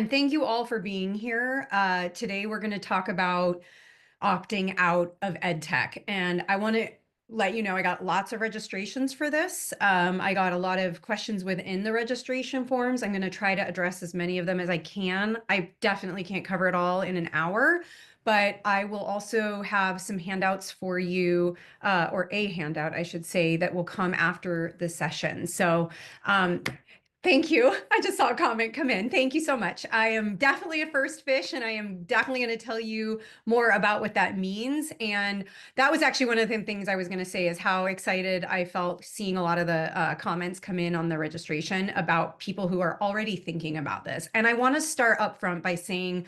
Thank you all for being here. Today we're going to talk about opting out of EdTech. And I want to let you know I got lots of registrations for this. I got a lot of questions within the registration forms. I'm going to try to address as many of them as I can. I definitely can't cover it all in an hour, but I will also have some handouts for you, or a handout, I should say, that will come after the session. So thank you. I just saw a comment come in. Thank you so much. I am definitely a first fish, and I am definitely going to tell you more about what that means. And that was actually one of the things I was going to say, is how excited I felt seeing a lot of the comments come in on the registration about people who are already thinking about this. And I want to start up front by saying,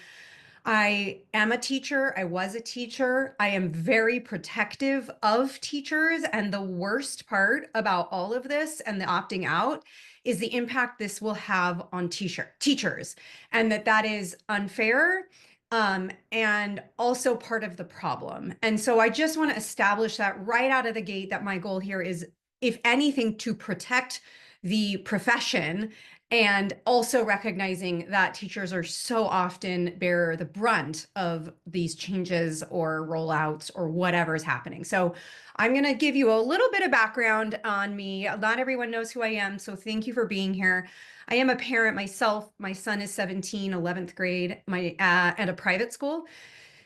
I am a teacher. I was a teacher. I am very protective of teachers. And the worst part about all of this and the opting out is the impact this will have on teachers, and that is unfair, and also part of the problem. And so I just want to establish that right out of the gate, that my goal here is, if anything, to protect the profession, and also recognizing that teachers are so often bear the brunt of these changes or rollouts or whatever is happening. So I'm going to give you a little bit of background on me. Not everyone knows who I am, so thank you for being here. I am a parent myself. My son is 17, 11th grade, at a private school.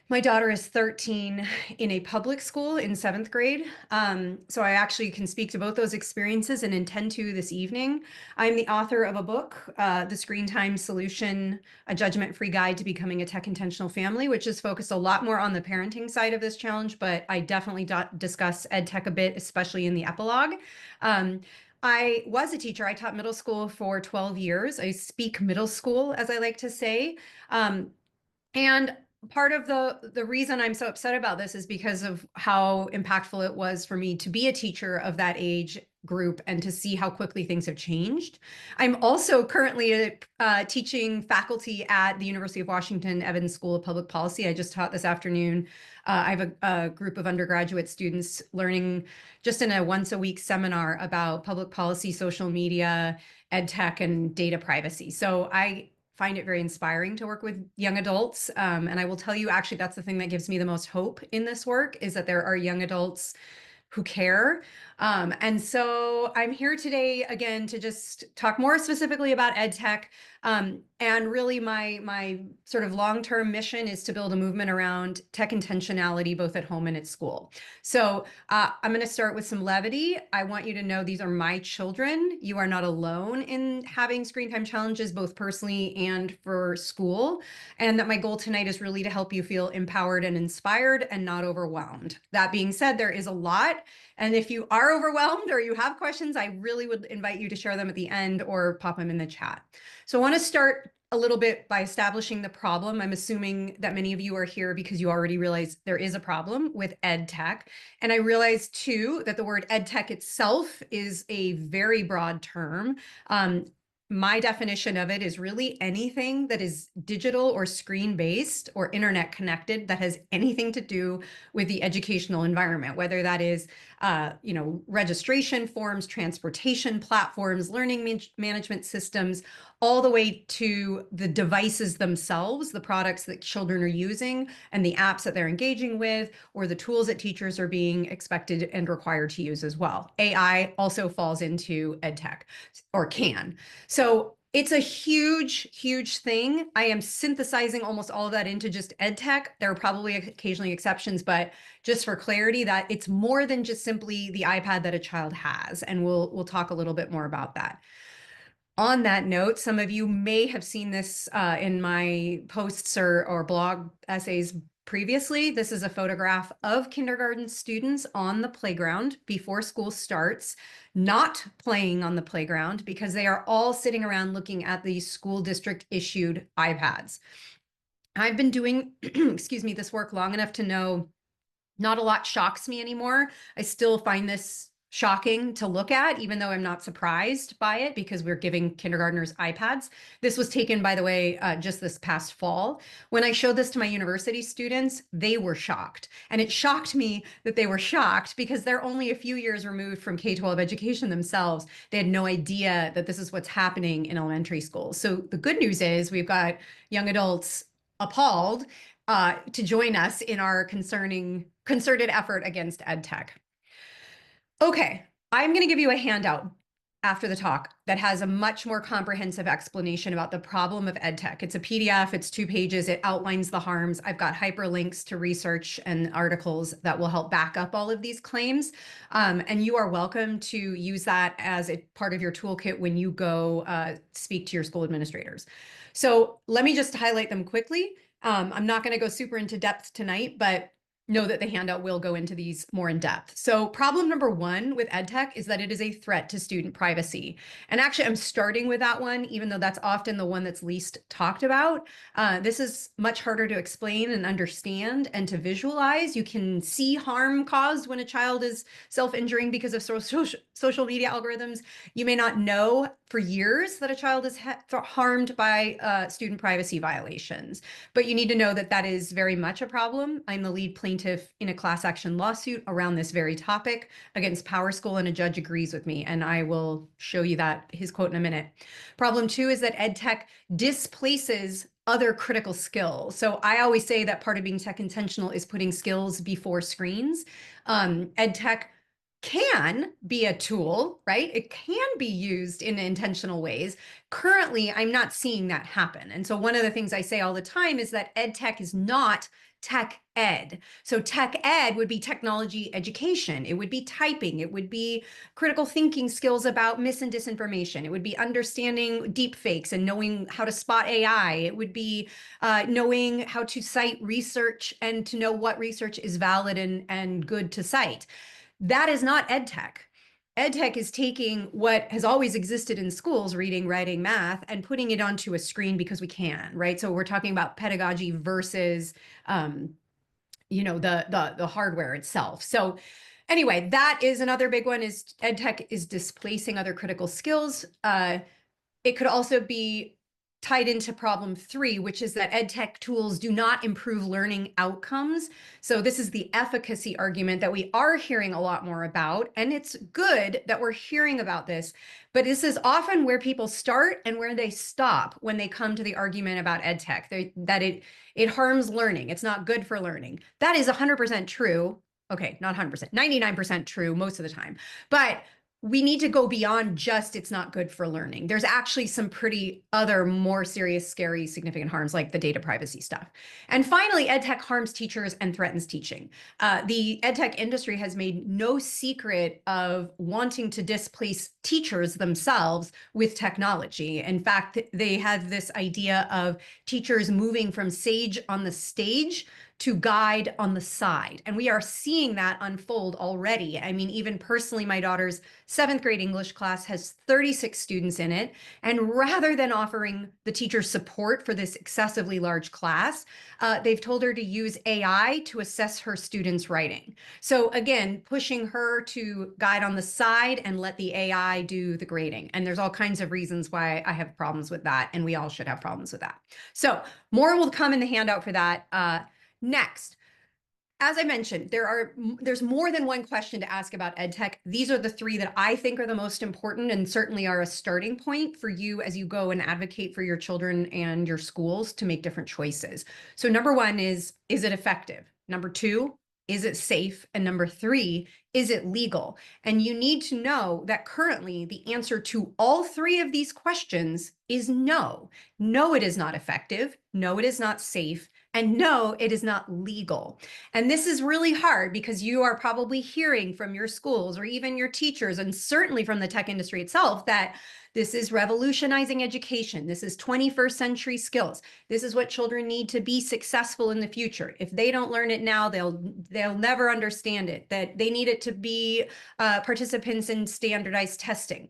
My daughter is 13 in a public school in 7th grade. So I actually can speak to both those experiences, and intend to this evening. I'm the author of a book, The Screen Time Solution, A Judgment-Free Guide to Becoming a Tech Intentional Family, which is focused a lot more on the parenting side of this challenge, but I definitely discuss EdTech a bit, especially in the epilogue. I was a teacher. I taught middle school for 12 years. I speak middle school, as I like to say. And part of the reason I'm so upset about this is because of how impactful it was for me to be a teacher of that age group, and to see how quickly things have changed. I'm also currently teaching faculty at the University of Washington Evans School of Public Policy. I just taught this afternoon. I have a group of undergraduate students learning just in a once-a-week seminar about public policy, social media, ed tech, and data privacy. So I find it very inspiring to work with young adults. And I will tell you, actually, that's the thing that gives me the most hope in this work, is that there are young adults who care. And so I'm here today, again, to just talk more specifically about EdTech. And really my sort of long-term mission is to build a movement around tech intentionality, both at home and at school. So I'm going to start with some levity. I want you to know these are my children. You are not alone in having screen time challenges, both personally and for school. And that my goal tonight is really to help you feel empowered and inspired, and not overwhelmed. That being said, there is a lot. And if you are overwhelmed or you have questions, I really would invite you to share them at the end or pop them in the chat. So I want to start a little bit by establishing the problem. I'm assuming that many of you are here because you already realize there is a problem with ed tech. And I realize too that the word ed tech itself is a very broad term. My definition of it is really anything that is digital or screen-based or internet connected that has anything to do with the educational environment, whether that is registration forms, transportation platforms, learning management systems, all the way to the devices themselves, the products that children are using and the apps that they're engaging with, or the tools that teachers are being expected and required to use as well. AI also falls into EdTech, or can. So it's a huge, huge thing. I am synthesizing almost all of that into just EdTech. There are probably occasionally exceptions, but just for clarity, that it's more than just simply the iPad that a child has. And we'll talk a little bit more about that. On that note, some of you may have seen this in my posts or blog essays previously. This is a photograph of kindergarten students on the playground before school starts, not playing on the playground, because they are all sitting around looking at the school district issued iPads. I've been doing, excuse me, this work long enough to know not a lot shocks me anymore. I still find this shocking to look at, even though I'm not surprised by it because we're giving kindergartners iPads. This was taken, by the way, just this past fall. When I showed this to my university students, they were shocked. And it shocked me that they were shocked because they're only a few years removed from K-12 education themselves. They had no idea that this is what's happening in elementary schools. So the good news is we've got young adults appalled to join us in our concerted effort against EdTech. Okay, I'm going to give you a handout after the talk that has a much more comprehensive explanation about the problem of EdTech. It's a PDF, it's 2 pages, it outlines the harms. I've got hyperlinks to research and articles that will help back up all of these claims. And you are welcome to use that as a part of your toolkit when you go speak to your school administrators. So let me just highlight them quickly. I'm not going to go super into depth tonight, but know that the handout will go into these more in depth. So problem number 1 with EdTech is that it is a threat to student privacy. And actually, I'm starting with that one, even though that's often the one that's least talked about. This is much harder to explain and understand and to visualize. You can see harm caused when a child is self-injuring because of social media algorithms. You may not know for years that a child is harmed by student privacy violations, but you need to know that that is very much a problem. I'm the lead plaintiff in a class action lawsuit around this very topic against PowerSchool, and a judge agrees with me, and I will show you his quote in a minute. Problem 2 is that EdTech displaces other critical skills. So I always say that part of being tech intentional is putting skills before screens. EdTech can be a tool, right? It can be used in intentional ways. Currently, I'm not seeing that happen. And so one of the things I say all the time is that EdTech is not tech ed. So tech ed would be technology education. It would be typing. It would be critical thinking skills about mis and disinformation. It would be understanding deep fakes and knowing how to spot AI. It would be knowing how to cite research and to know what research is valid and good to cite. That is not EdTech. EdTech is taking what has always existed in schools, reading, writing, math, and putting it onto a screen because we can, right? So we're talking about pedagogy versus, the hardware itself. So anyway, that is another big one, is EdTech is displacing other critical skills. It could also be tied into problem 3, which is that EdTech tools do not improve learning outcomes. So this is the efficacy argument that we are hearing a lot more about, and it's good that we're hearing about this, but this is often where people start and where they stop when they come to the argument about EdTech, that it harms learning. It's not good for learning. That is 100% true. Okay, not 100%, 99% true most of the time, but we need to go beyond just it's not good for learning. There's actually some pretty other more serious, scary, significant harms like the data privacy stuff. And finally, EdTech harms teachers and threatens teaching. The EdTech industry has made no secret of wanting to displace teachers themselves with technology. In fact, they have this idea of teachers moving from sage on the stage to guide on the side. And we are seeing that unfold already. I mean, even personally, my daughter's 7th grade English class has 36 students in it. And rather than offering the teacher support for this excessively large class, they've told her to use AI to assess her students' writing. So again, pushing her to guide on the side and let the AI do the grading. And there's all kinds of reasons why I have problems with that, and we all should have problems with that. So more will come in the handout for that. Next, as I mentioned, there's more than one question to ask about EdTech. These are the 3 that I think are the most important and certainly are a starting point for you as you go and advocate for your children and your schools to make different choices. So number 1 is it effective? Number 2, is it safe? And number 3, is it legal? And you need to know that currently the answer to all 3 of these questions is no. No, it is not effective. No, it is not safe. And no, it is not legal. And this is really hard because you are probably hearing from your schools or even your teachers, and certainly from the tech industry itself, that this is revolutionizing education. This is 21st century skills. This is what children need to be successful in the future. If they don't learn it now, they'll never understand it, that they need it to be participants in standardized testing.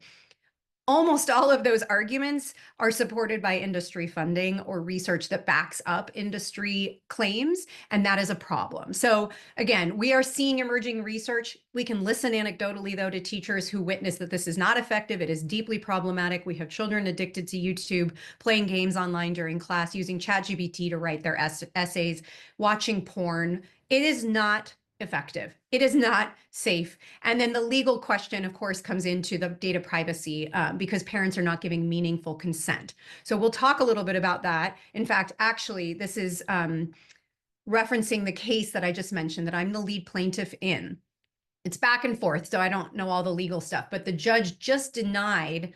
almost all of those arguments are supported by industry funding or research that backs up industry claims, and that is a problem. So again, we are seeing emerging research. We can listen anecdotally, though, to teachers who witness that this is not effective. It is deeply problematic. We have children addicted to YouTube, playing games online during class, using ChatGPT to write their essays, watching porn. It is not effective. It is not safe. And then the legal question, of course, comes into the data privacy because parents are not giving meaningful consent. So we'll talk a little bit about that. In fact, actually, this is referencing the case that I just mentioned that I'm the lead plaintiff in. It's back and forth, so I don't know all the legal stuff, but the judge just denied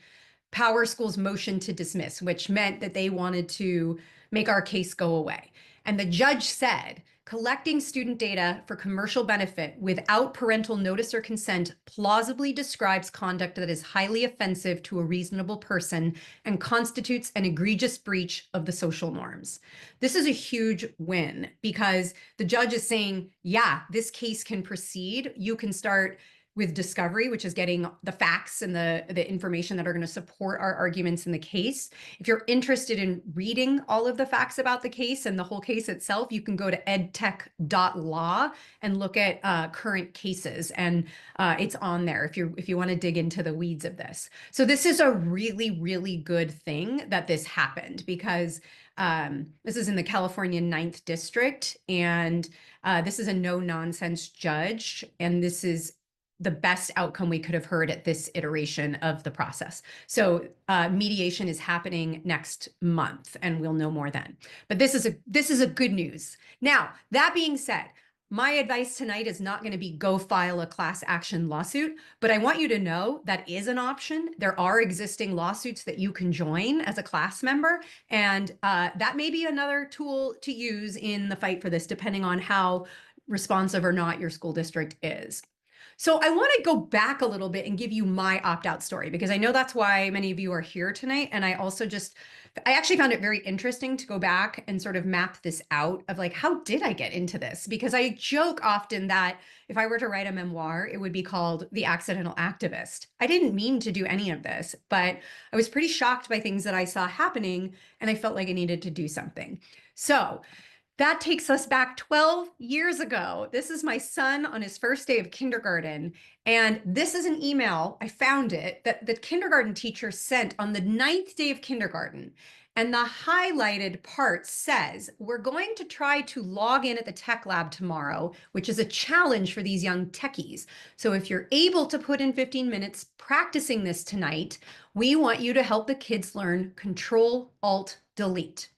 Power School's motion to dismiss, which meant that they wanted to make our case go away. And the judge said, collecting student data for commercial benefit without parental notice or consent plausibly describes conduct that is highly offensive to a reasonable person and constitutes an egregious breach of the social norms. This is a huge win because the judge is saying, yeah, this case can proceed. You can start with discovery, which is getting the facts and the information that are going to support our arguments in the case. If you're interested in reading all of the facts about the case and the whole case itself, you can go to edtech.law and look at current cases, and it's on there if you want to dig into the weeds of this. So this is a really, really good thing that this happened because this is in the California 9th District, and this is a no-nonsense judge, and this is the best outcome we could have heard at this iteration of the process. So mediation is happening next month, and we'll know more then. But this is a good news. Now, that being said, my advice tonight is not going to be go file a class action lawsuit, but I want you to know that is an option. There are existing lawsuits that you can join as a class member, and that may be another tool to use in the fight for this, depending on how responsive or not your school district is. So I want to go back a little bit and give you my opt-out story, because I know that's why many of you are here tonight. And I actually found it very interesting to go back and sort of map this out of like, how did I get into this? Because I joke often that if I were to write a memoir, it would be called The Accidental Activist. I didn't mean to do any of this, but I was pretty shocked by things that I saw happening, and I felt like I needed to do something. So that takes us back 12 years ago. This is my son on his first day of kindergarten. And this is an email, I found it, that the kindergarten teacher sent on the 9th day of kindergarten. And the highlighted part says, we're going to try to log in at the tech lab tomorrow, which is a challenge for these young techies. So if you're able to put in 15 minutes practicing this tonight, we want you to help the kids learn Control, Alt, Delete.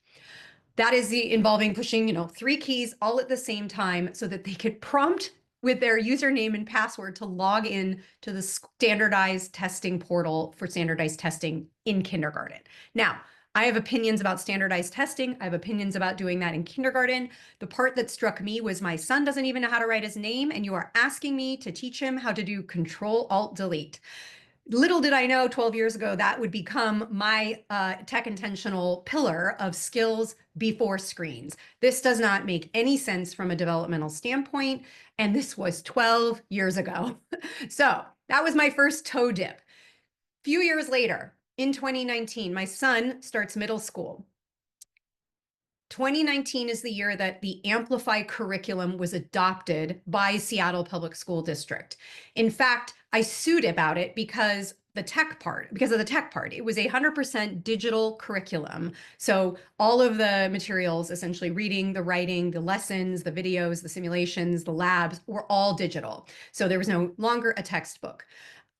That is involving pushing, 3 keys all at the same time so that they could prompt with their username and password to log in to the standardized testing portal for standardized testing in kindergarten. Now, I have opinions about standardized testing. I have opinions about doing that in kindergarten. The part that struck me was my son doesn't even know how to write his name, and you are asking me to teach him how to do Control, Alt, Delete. Little did I know 12 years ago that would become my tech intentional pillar of skills before screens. This does not make any sense from a developmental standpoint, and this was 12 years ago. So that was my first toe dip. A few years later, in 2019, my son starts middle school. 2019 is the year that the Amplify curriculum was adopted by Seattle Public School District. In fact, I sued about it because of the tech part. It was 100% digital curriculum. So all of the materials, essentially reading, the writing, the lessons, the videos, the simulations, the labs, were all digital. So there was no longer a textbook.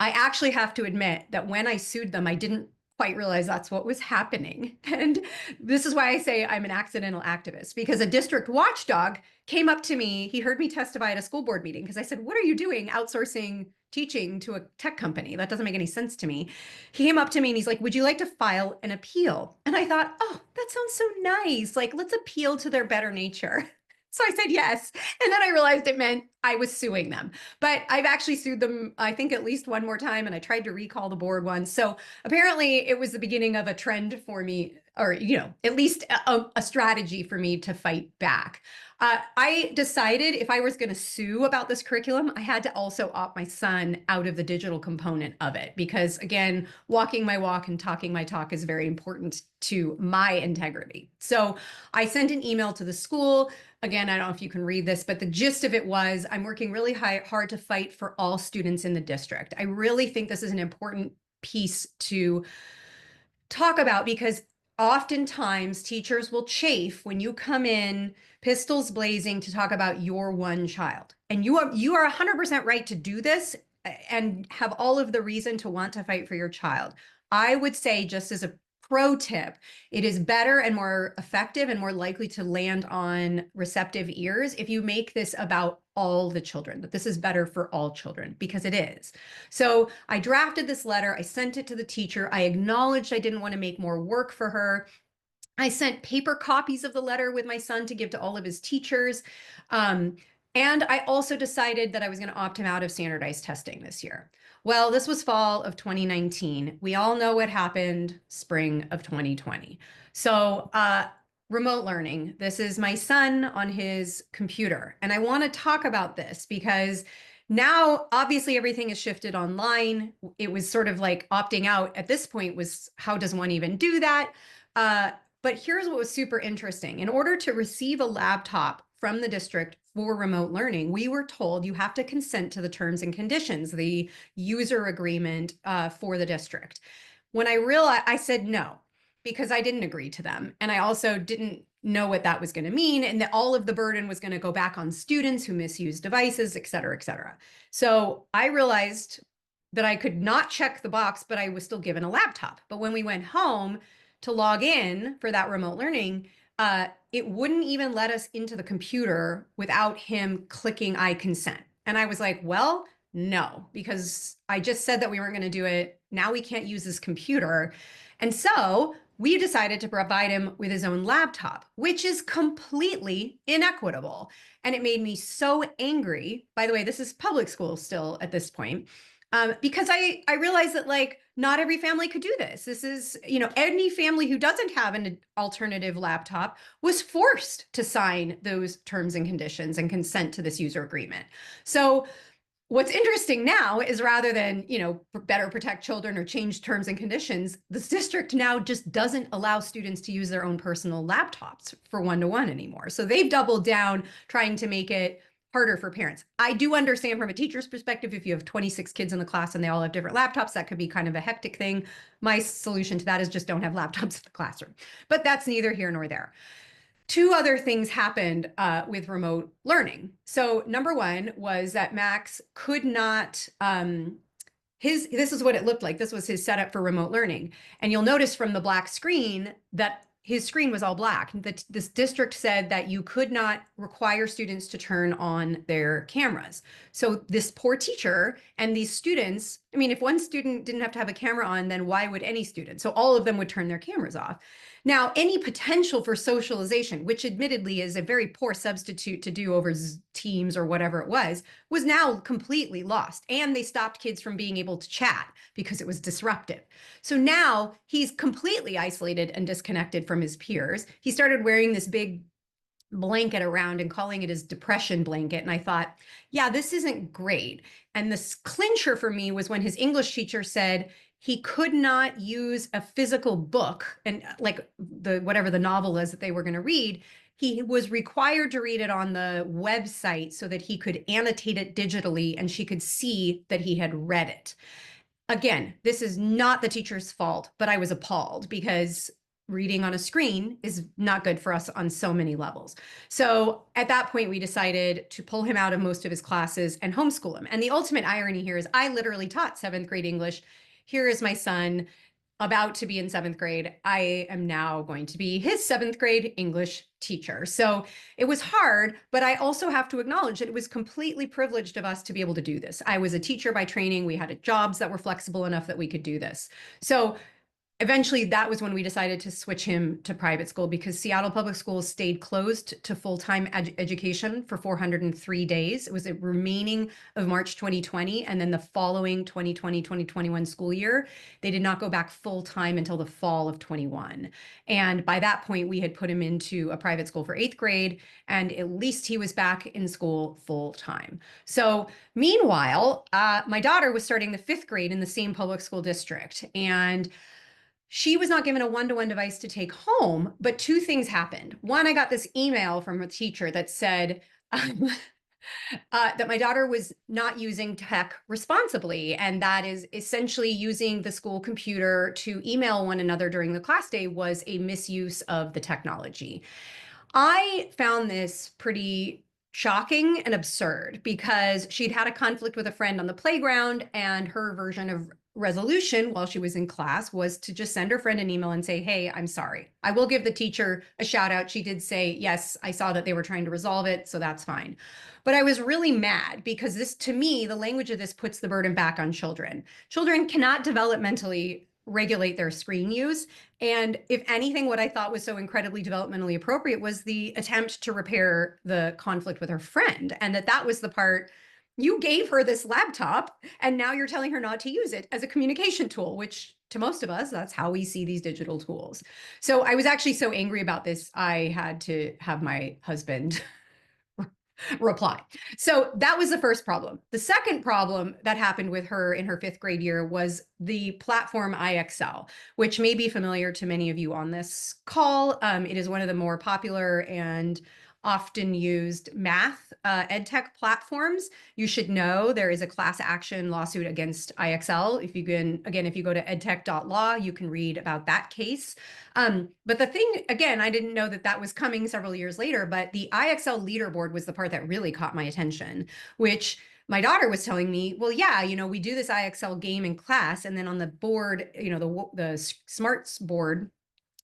I actually have to admit that when I sued them, I didn't quite realize that's what was happening. And this is why I say I'm an accidental activist, because a district watchdog came up to me. He heard me testify at a school board meeting because I said, what are you doing outsourcing teaching to a tech company? That doesn't make any sense to me. He came up to me and he's like, would you like to file an appeal? And I thought, oh, that sounds so nice. Like, let's appeal to their better nature. So I said yes. And then I realized it meant I was suing them. But I've actually sued them, I think, at least one more time. And I tried to recall the board once. So apparently it was the beginning of a trend for me or, at least a strategy for me to fight back. I decided if I was going to sue about this curriculum, I had to also opt my son out of the digital component of it, because again, walking my walk and talking my talk is very important to my integrity. So I sent an email to the school. Again, I don't know if you can read this, but the gist of it was, I'm working really hard to fight for all students in the district. I really think this is an important piece to talk about, because oftentimes teachers will chafe when you come in pistols blazing to talk about your one child. And you are 100% right to do this and have all of the reason to want to fight for your child. I would say, just as a pro tip, it is better and more effective and more likely to land on receptive ears if you make this about all the children, that this is better for all children, because it is. So I drafted this letter, I sent it to the teacher, I acknowledged I didn't want to make more work for her. I sent paper copies of the letter with my son to give to all of his teachers. And I also decided that I was going to opt him out of standardized testing this year. Well, this was fall of 2019. We all know what happened spring of 2020. So remote learning. This is my son on his computer. And I want to talk about this because now obviously everything is shifted online. It was sort of like opting out at this point was, how does one even do that? But here's what was super interesting. In order to receive a laptop from the district for remote learning, we were told you have to consent to the terms and conditions, the user agreement for the district. When I realized, I said no, because I didn't agree to them. And I also didn't know what that was going to mean, and that all of the burden was going to go back on students who misuse devices, et cetera, et cetera. So I realized that I could not check the box, but I was still given a laptop. But when we went home to log in for that remote learning, it wouldn't even let us into the computer without him clicking I consent. And I was like, well, no, because I just said that we weren't going to do it. Now we can't use this computer. And so we decided to provide him with his own laptop, which is completely inequitable. And it made me so angry. By the way, this is public school still at this point. Because I realized that, like, not every family could do this. This is, any family who doesn't have an alternative laptop was forced to sign those terms and conditions and consent to this user agreement. So what's interesting now is, rather than, better protect children or change terms and conditions, this district now just doesn't allow students to use their own personal laptops for one-to-one anymore. So they've doubled down trying to make it harder for parents. I do understand from a teacher's perspective, if you have 26 kids in the class and they all have different laptops, that could be kind of a hectic thing. My solution to that is just don't have laptops in the classroom. But that's neither here nor there. Two other things happened with remote learning. So number one was that Max could not, this is what it looked like. This was his setup for remote learning. And you'll notice from the black screen that his screen was all black. This district said that you could not require students to turn on their cameras. So this poor teacher and these students, I mean, if one student didn't have to have a camera on, then why would any student? So all of them would turn their cameras off. Now, any potential for socialization, which admittedly is a very poor substitute to do over Teams or whatever it was now completely lost. And they stopped kids from being able to chat because it was disruptive. So now he's completely isolated and disconnected from his peers. He started wearing this big blanket around and calling it his depression blanket. And I thought, yeah, this isn't great. And the clincher for me was when his English teacher said he could not use a physical book, and like whatever the novel is that they were going to read, he was required to read it on the website so that he could annotate it digitally and she could see that he had read it. Again, this is not the teacher's fault, but I was appalled because reading on a screen is not good for us on so many levels. So at that point, we decided to pull him out of most of his classes and homeschool him. And the ultimate irony here is I literally taught 7th grade English. Here is my son about to be in 7th grade. I am now going to be his 7th grade English teacher. So it was hard, but I also have to acknowledge that it was completely privileged of us to be able to do this. I was a teacher by training. We had jobs that were flexible enough that we could do this. So eventually that was when we decided to switch him to private school because Seattle Public Schools stayed closed to full-time education for 403 days. It was the remaining of March 2020, and then the following 2020-2021 school year, they did not go back full-time until the fall of 21. And by that point, we had put him into a private school for 8th grade, and at least he was back in school full-time. So meanwhile, my daughter was starting the 5th grade in the same public school district, and she was not given a one-to-one device to take home, but two things happened. One, I got this email from a teacher that said that my daughter was not using tech responsibly, and that is essentially using the school computer to email one another during the class day was a misuse of the technology. I found this pretty shocking and absurd because she'd had a conflict with a friend on the playground, and her version of resolution while she was in class was to just send her friend an email and say, hey, I'm sorry. I will give the teacher a shout out. She did say, yes, I saw that they were trying to resolve it, so that's fine. But I was really mad because this, to me, the language of this puts the burden back on children. Children cannot developmentally regulate their screen use. And if anything, what I thought was so incredibly developmentally appropriate was the attempt to repair the conflict with her friend. And that was the part, you gave her this laptop and now you're telling her not to use it as a communication tool, which to most of us, that's how we see these digital tools. So I was actually so angry about this, I had to have my husband reply. So that was the first problem. The second problem that happened with her in her 5th grade year was the platform IXL, which may be familiar to many of you on this call. It is one of the more popular and often used math EdTech platforms. You should know there is a class action lawsuit against IXL. If you can, again, if you go to edtech.law, you can read about that case. But the thing, again, I didn't know that that was coming several years later, but the IXL leaderboard was the part that really caught my attention, which my daughter was telling me, well, yeah, we do this IXL game in class, and then on the board, the smarts board,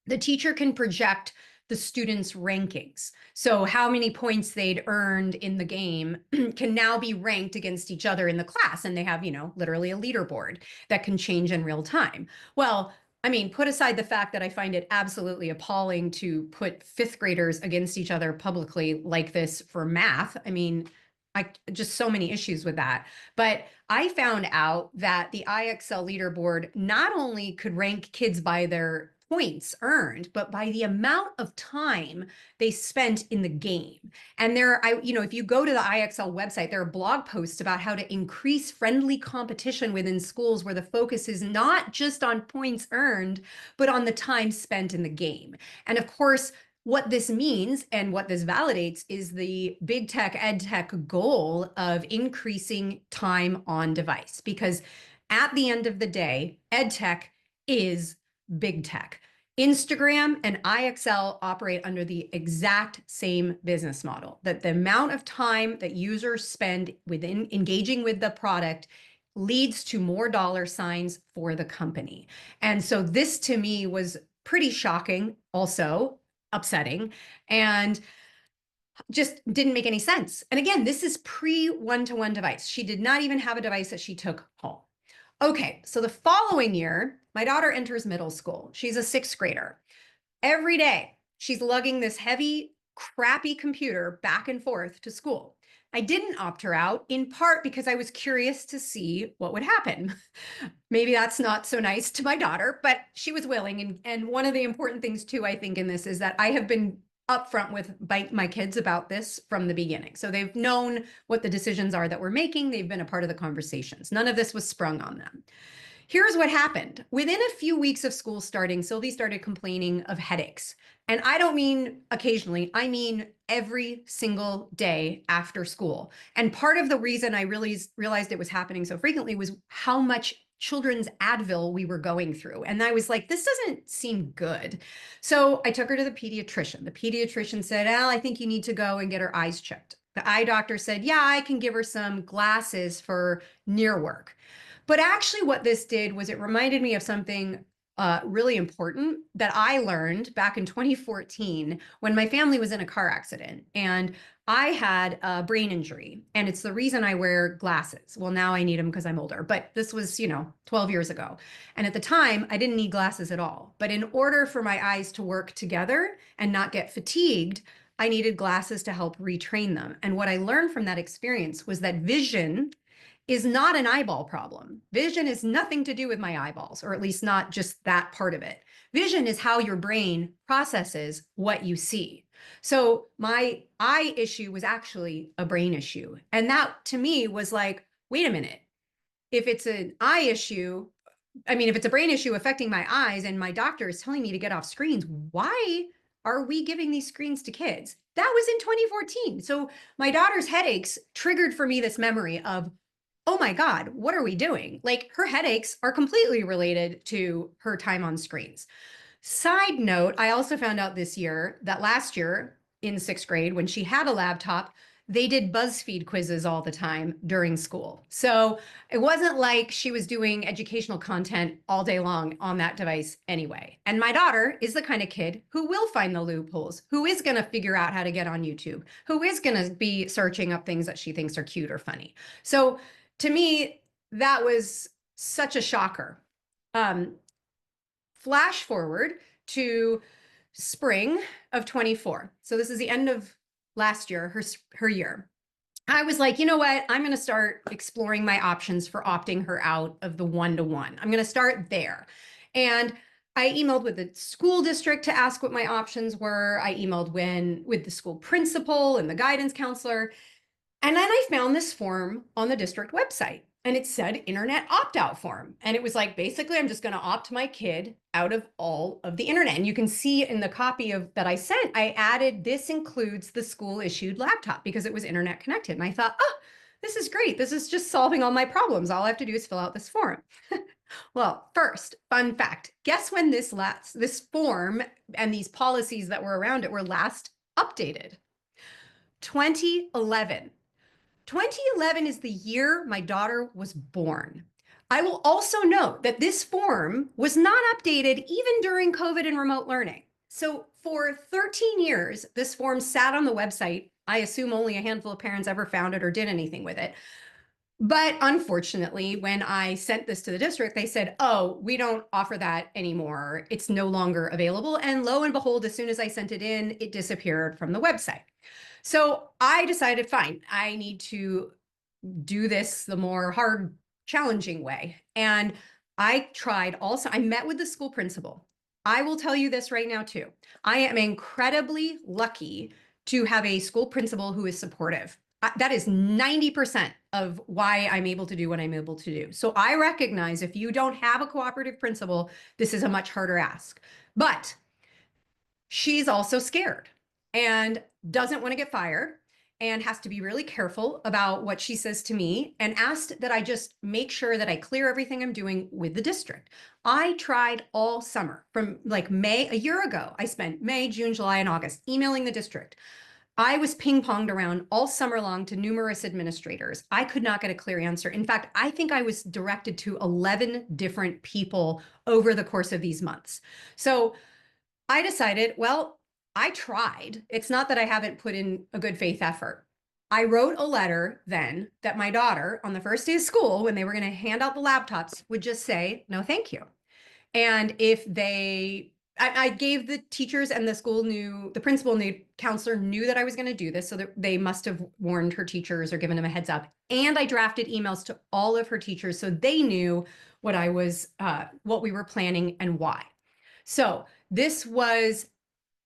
the teacher can project the students' rankings. So how many points they'd earned in the game can now be ranked against each other in the class. And they have, literally a leaderboard that can change in real time. Well, I mean, put aside the fact that I find it absolutely appalling to put 5th graders against each other publicly like this for math. I mean, I just so many issues with that. But I found out that the IXL leaderboard not only could rank kids by their points earned, but by the amount of time they spent in the game. And if you go to the IXL website, there are blog posts about how to increase friendly competition within schools where the focus is not just on points earned, but on the time spent in the game. And of course, what this means and what this validates is the big tech, ed tech goal of increasing time on device. Because at the end of the day, ed tech is big tech. Instagram and IXL operate under the exact same business model, that the amount of time that users spend within engaging with the product leads to more dollar signs for the company. And so this to me was pretty shocking, also upsetting, and just didn't make any sense. And again, this is pre-one-to-one device. She did not even have a device that she took home. Okay, so the following year, my daughter enters middle school. She's a 6th grader. Every day, she's lugging this heavy, crappy computer back and forth to school. I didn't opt her out, in part because I was curious to see what would happen. Maybe that's not so nice to my daughter, but she was willing. And one of the important things too, I think, in this is that I have been upfront with my kids about this from the beginning. So they've known what the decisions are that we're making. They've been a part of the conversations. None of this was sprung on them. Here's what happened. Within a few weeks of school starting, Sylvie started complaining of headaches. And I don't mean occasionally, I mean every single day after school. And part of the reason I really realized it was happening so frequently was how much children's Advil we were going through. And I was like, this doesn't seem good. So I took her to the pediatrician. The pediatrician said, Al, I think you need to go and get her eyes checked. The eye doctor said, yeah, I can give her some glasses for near work. But actually what this did was it reminded me of something really important that I learned back in 2014 when my family was in a car accident and I had a brain injury. And it's the reason I wear glasses. Well, now I need them because I'm older, but this was, 12 years ago. And at the time, I didn't need glasses at all. But in order for my eyes to work together and not get fatigued, I needed glasses to help retrain them. And what I learned from that experience was that vision is not an eyeball problem. Vision is nothing to do with my eyeballs, or at least not just that part of it. Vision is how your brain processes what you see. So my eye issue was actually a brain issue. And that to me was like, wait a minute. If it's an eye issue, if it's a brain issue affecting my eyes and my doctor is telling me to get off screens, why are we giving these screens to kids? That was in 2014. So my daughter's headaches triggered for me this memory of, oh my God, what are we doing? Like her headaches are completely related to her time on screens. Side note, I also found out this year that last year in sixth grade, when she had a laptop, they did BuzzFeed quizzes all the time during school. So it wasn't like she was doing educational content all day long on that device anyway. And my daughter is the kind of kid who will find the loopholes, who is going to figure out how to get on YouTube, who is going to be searching up things that she thinks are cute or funny. So to me, that was such a shocker. Flash forward to spring of 24. So this is the end of last year, her year. I was like, you know what? I'm going to start exploring my options for opting her out of the one-to-one. I'm going to start there. And I emailed with the school district to ask what my options were. I emailed with the school principal and the guidance counselor. And then I found this form on the district website and it said internet opt-out form. And it was like, basically, I'm just going to opt my kid out of all of the internet. And you can see in the copy of that I sent, I added, this includes the school issued laptop because it was internet connected. And I thought, oh, this is great. This is just solving all my problems. All I have to do is fill out this form. Well, first, fun fact, guess when this form and these policies that were around it were last updated? 2011. 2011 is the year my daughter was born. I will also note that this form was not updated even during COVID and remote learning. So for 13 years, this form sat on the website. I assume only a handful of parents ever found it or did anything with it. But unfortunately, when I sent this to the district, they said, oh, we don't offer that anymore. It's no longer available. And lo and behold, as soon as I sent it in, it disappeared from the website. So I decided, fine, I need to do this the more hard, challenging way. And I tried also, I met with the school principal. I will tell you this right now too. I am incredibly lucky to have a school principal who is supportive. That is 90% of why I'm able to do what I'm able to do. So I recognize if you don't have a cooperative principal, this is a much harder ask. But she's also scared and doesn't want to get fired and has to be really careful about what she says to me and asked that I just make sure that I clear everything I'm doing with the district. I tried all summer from like May, a year ago. I spent May, June, July, and August emailing the district. I was ping-ponged around all summer long to numerous administrators. I could not get a clear answer. In fact, I think I was directed to 11 different people over the course of these months. So I decided, well, I tried. It's not that I haven't put in a good faith effort. I wrote a letter then that my daughter, on the first day of school, when they were going to hand out the laptops, would just say, no, thank you. And if I gave the teachers and the principal knew, counselor knew that I was going to do this, so that they must have warned her teachers or given them a heads up. And I drafted emails to all of her teachers so they knew what we were planning and why. So this was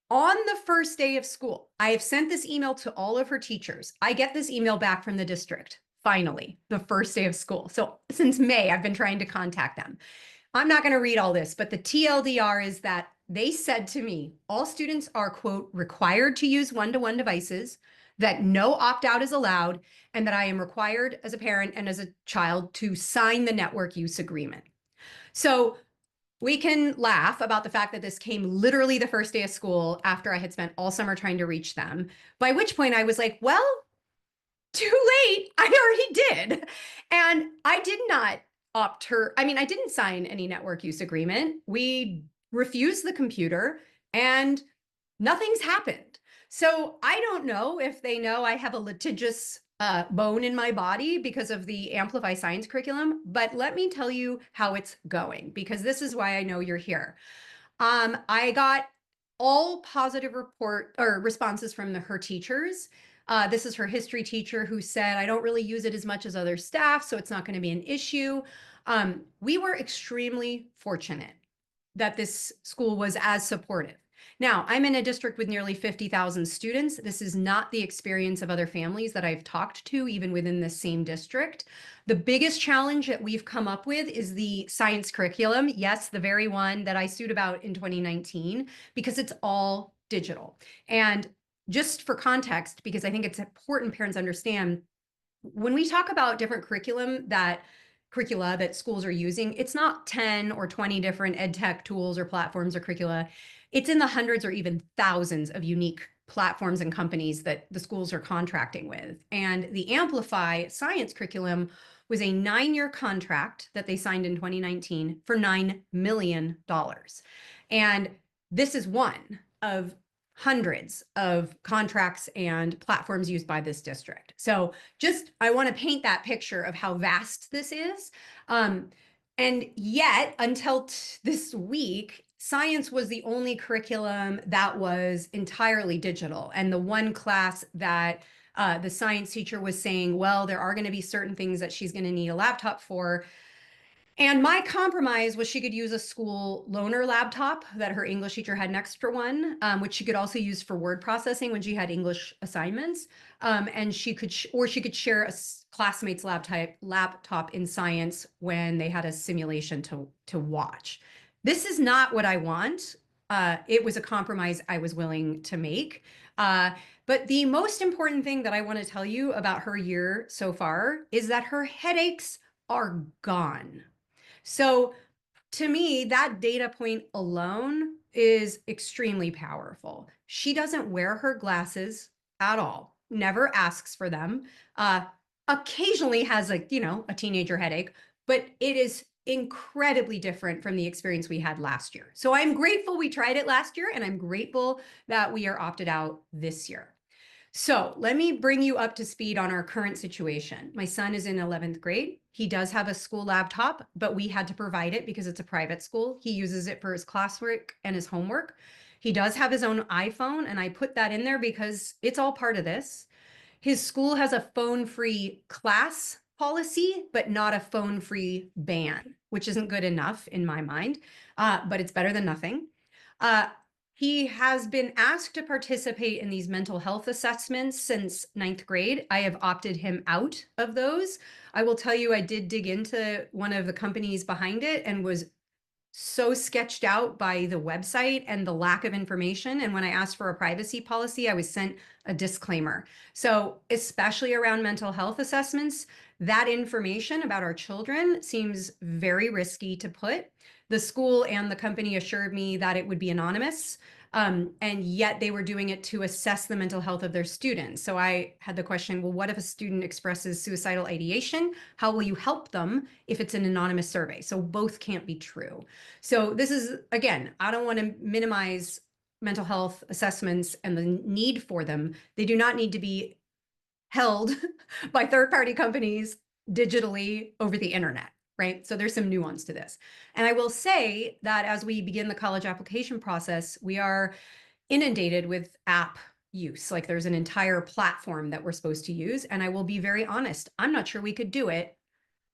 on the first day of school. I have sent this email to all of her teachers. I get this email back from the district, finally, the first day of school. So since May, I've been trying to contact them. I'm not going to read all this, but the TLDR is that they said to me, all students are, quote, required to use one-to-one devices, that no opt-out is allowed, and that I am required as a parent and as a child to sign the network use agreement. So we can laugh about the fact that this came literally the first day of school after I had spent all summer trying to reach them, by which point I was like, well, too late. I already did. And I did not opt her. I mean, I didn't sign any network use agreement. We refused the computer and nothing's happened. So I don't know if they know I have a litigious bone in my body because of the Amplify Science curriculum, but let me tell you how it's going, because this is why I know you're here. I got all positive report or responses from her teachers. This is her history teacher who said, I don't really use it as much as other staff, so it's not going to be an issue. We were extremely fortunate that this school was as supportive. Now, I'm in a district with nearly 50,000 students. This is not the experience of other families that I've talked to, even within the same district. The biggest challenge that we've come up with is the science curriculum. Yes, the very one that I sued about in 2019, because it's all digital. And just for context, because I think it's important parents understand, when we talk about different curricula that schools are using, it's not 10 or 20 different EdTech tools or platforms or curricula. It's in the hundreds or even thousands of unique platforms and companies that the schools are contracting with. And the Amplify Science curriculum was a 9-year contract that they signed in 2019 for $9 million. And this is one of hundreds of contracts and platforms used by this district. So just, I want to paint that picture of how vast this is. And yet, until this week, science was the only curriculum that was entirely digital. And the one class that the science teacher was saying, well, there are going to be certain things that she's going to need a laptop for. And my compromise was she could use a school loaner laptop that her English teacher had an extra one, which she could also use for word processing when she had English assignments. And she could, or she could share a classmate's laptop in science when they had a simulation to watch. This is not what I want. It was a compromise I was willing to make. But the most important thing that I want to tell you about her year so far is that her headaches are gone. So to me, that data point alone is extremely powerful. She doesn't wear her glasses at all, never asks for them, occasionally has a teenager headache, but it is incredibly different from the experience we had last year. So I'm grateful we tried it last year, and I'm grateful that we are opted out this year. So let me bring you up to speed on our current situation. My son is in 11th grade. He does have a school laptop, but we had to provide it because it's a private school. He uses it for his classwork and his homework. He does have his own iPhone, and I put that in there because it's all part of this. His school has a phone-free class policy, but not a phone-free ban, which isn't good enough in my mind, but it's better than nothing. He has been asked to participate in these mental health assessments since 9th grade. I have opted him out of those. I will tell you, I did dig into one of the companies behind it and was so sketched out by the website and the lack of information. And when I asked for a privacy policy, I was sent a disclaimer. So especially around mental health assessments, that information about our children seems very risky to put. The school and the company assured me that it would be anonymous, and yet they were doing it to assess the mental health of their students. So I had the question, well, what if a student expresses suicidal ideation? How will you help them if it's an anonymous survey? So both can't be true. So this is, again, I don't want to minimize mental health assessments and the need for them. They do not need to be held by third-party companies digitally over the internet. Right? So there's some nuance to this. And I will say that as we begin the college application process, we are inundated with app use. Like there's an entire platform that we're supposed to use. And I will be very honest, I'm not sure we could do it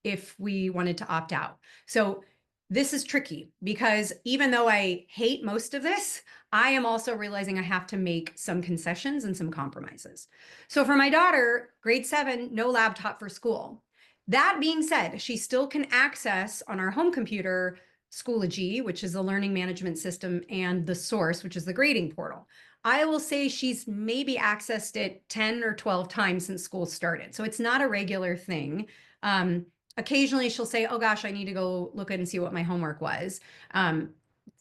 if we wanted to opt out. So this is tricky because even though I hate most of this, I am also realizing I have to make some concessions and some compromises. So for my daughter, grade 7, no laptop for school. That being said, she still can access on our home computer Schoology, which is the learning management system, and the Source, which is the grading portal. I will say she's maybe accessed it 10 or 12 times since school started. So it's not a regular thing. Occasionally she'll say, oh gosh, I need to go look and see what my homework was.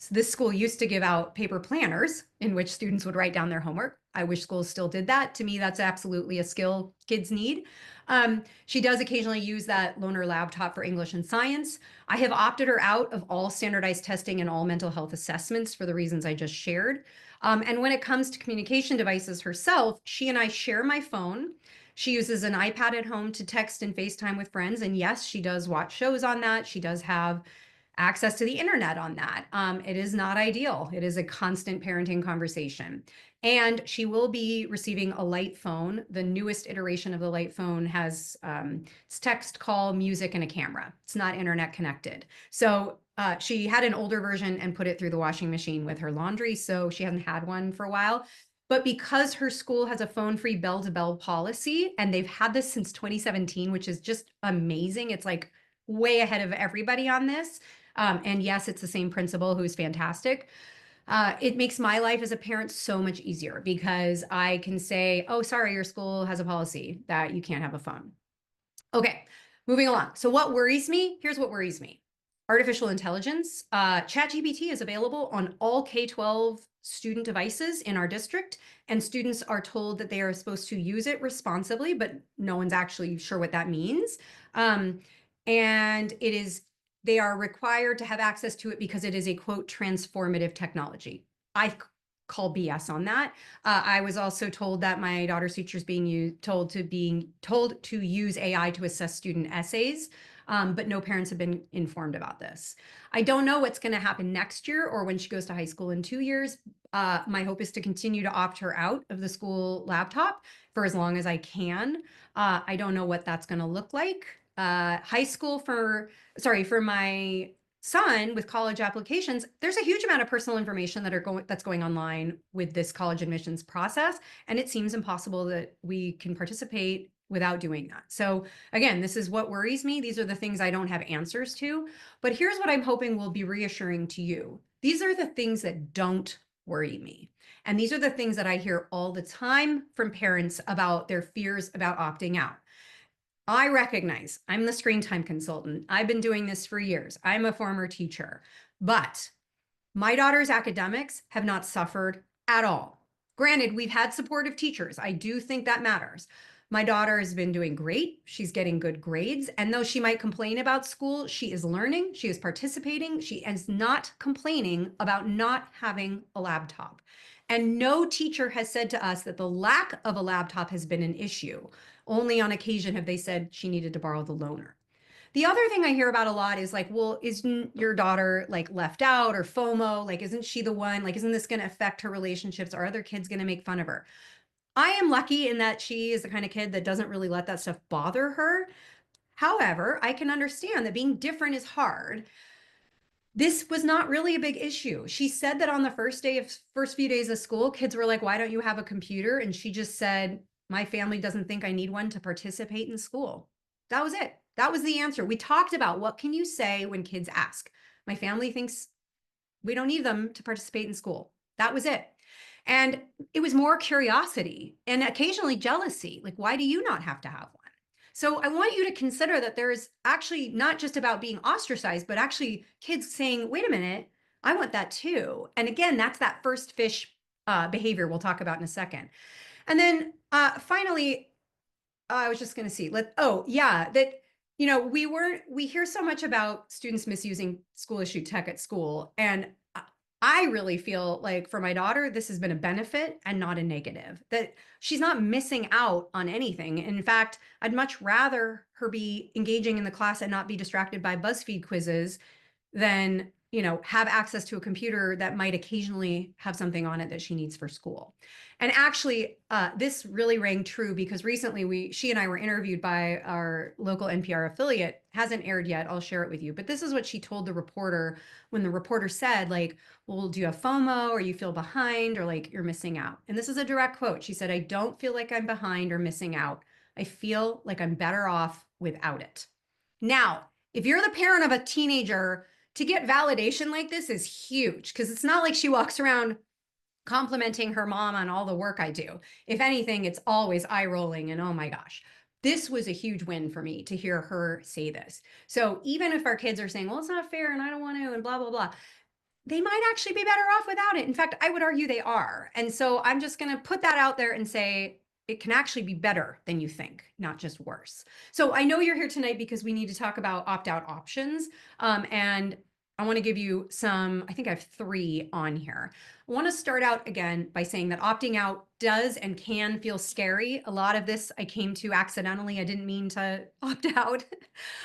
So this school used to give out paper planners in which students would write down their homework. I wish schools still did that. To me, that's absolutely a skill kids need. She does occasionally use that loaner laptop for English and science. I have opted her out of all standardized testing and all mental health assessments for the reasons I just shared. And when it comes to communication devices herself, she and I share my phone. She uses an iPad at home to text and FaceTime with friends. And yes, she does watch shows on that. She does have access to the internet on that. It is not ideal. It is a constant parenting conversation. And she will be receiving a light phone. The newest iteration of the light phone has it's text, call, music, and a camera. It's not internet connected. So she had an older version and put it through the washing machine with her laundry. So she hasn't had one for a while. But because her school has a phone-free bell-to-bell policy, and they've had this since 2017, which is just amazing. It's like way ahead of everybody on this. And yes, it's the same principal who's fantastic. It makes my life as a parent so much easier because I can say, oh, sorry, your school has a policy that you can't have a phone. Okay, moving along. So what worries me? Here's what worries me. Artificial intelligence. ChatGPT is available on all K-12 student devices in our district, and students are told that they are supposed to use it responsibly, but no one's actually sure what that means. And they are required to have access to it because it is a, quote, transformative technology. I call BS on that. I was also told that my daughter's teacher is being told to use AI to assess student essays, but no parents have been informed about this. I don't know what's going to happen next year or when she goes to high school in 2 years. My hope is to continue to opt her out of the school laptop for as long as I can. I don't know what that's going to look like. High school for my son with college applications, there's a huge amount of personal information that's going online with this college admissions process, and it seems impossible that we can participate without doing that. So again, this is what worries me. These are the things I don't have answers to, but here's what I'm hoping will be reassuring to you. These are the things that don't worry me. And these are the things that I hear all the time from parents about their fears about opting out. I recognize I'm the screen time consultant. I've been doing this for years. I'm a former teacher, but my daughter's academics have not suffered at all. Granted, we've had supportive teachers. I do think that matters. My daughter has been doing great. She's getting good grades. And though she might complain about school, she is learning, she is participating, she is not complaining about not having a laptop. And no teacher has said to us that the lack of a laptop has been an issue. Only on occasion have they said she needed to borrow the loaner. The other thing I hear about a lot is like, well, isn't your daughter like left out or FOMO? Like, isn't she the one? Like, isn't this going to affect her relationships? Are other kids going to make fun of her? I am lucky in that she is the kind of kid that doesn't really let that stuff bother her. However, I can understand that being different is hard. This was not really a big issue. She said that on the first few days of school, kids were like, why don't you have a computer? And she just said, my family doesn't think I need one to participate in school. That was it. That was the answer. We talked about what can you say when kids ask? My family thinks we don't need them to participate in school. That was it. And it was more curiosity and occasionally jealousy. Like, why do you not have to have one? So I want you to consider that there's actually not just about being ostracized, but actually kids saying, wait a minute, I want that too. And again, that's that first fish behavior we'll talk about in a second. And then finally, I was just going to see, we hear so much about students misusing school issue tech at school. And I really feel like for my daughter, this has been a benefit and not a negative, that she's not missing out on anything. In fact, I'd much rather her be engaging in the class and not be distracted by BuzzFeed quizzes than, have access to a computer that might occasionally have something on it that she needs for school. And actually, this really rang true because recently she and I were interviewed by our local NPR affiliate. Hasn't aired yet. I'll share it with you. But this is what she told the reporter when the reporter said, like, well, do you have FOMO or you feel behind or like you're missing out? And this is a direct quote. She said, I don't feel like I'm behind or missing out. I feel like I'm better off without it. Now, if you're the parent of a teenager, to get validation like this is huge because it's not like she walks around complimenting her mom on all the work I do. If anything, it's always eye rolling and oh my gosh. This was a huge win for me to hear her say this. So even if our kids are saying, well, it's not fair and I don't want to and blah, blah, blah, they might actually be better off without it. In fact, I would argue they are. And so I'm just going to put that out there and say it can actually be better than you think, not just worse. So I know you're here tonight because we need to talk about opt-out options. And I want to give you some, I think I have 3 on here. I want to start out again by saying that opting out does and can feel scary. A lot of this I came to accidentally. I didn't mean to opt out.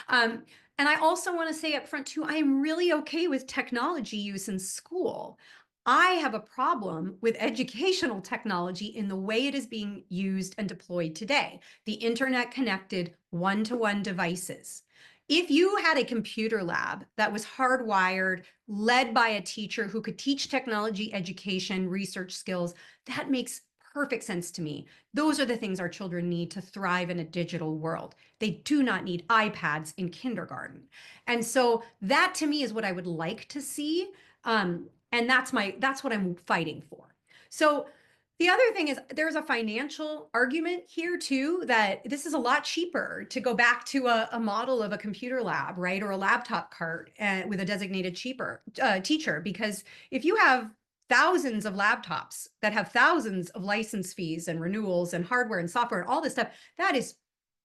um, and I also want to say up front too, I am really okay with technology use in school. I have a problem with educational technology in the way it is being used and deployed today, the internet connected one-to-one devices. If you had a computer lab that was hardwired, led by a teacher who could teach technology education, research skills, that makes perfect sense to me. Those are the things our children need to thrive in a digital world. They do not need iPads in kindergarten. And so that to me is what I would like to see. And that's what I'm fighting for. So the other thing is there's a financial argument here too, that this is a lot cheaper to go back to a model of a computer lab, right? Or a laptop cart with a designated teacher, because if you have thousands of laptops that have thousands of license fees and renewals and hardware and software and all this stuff, that is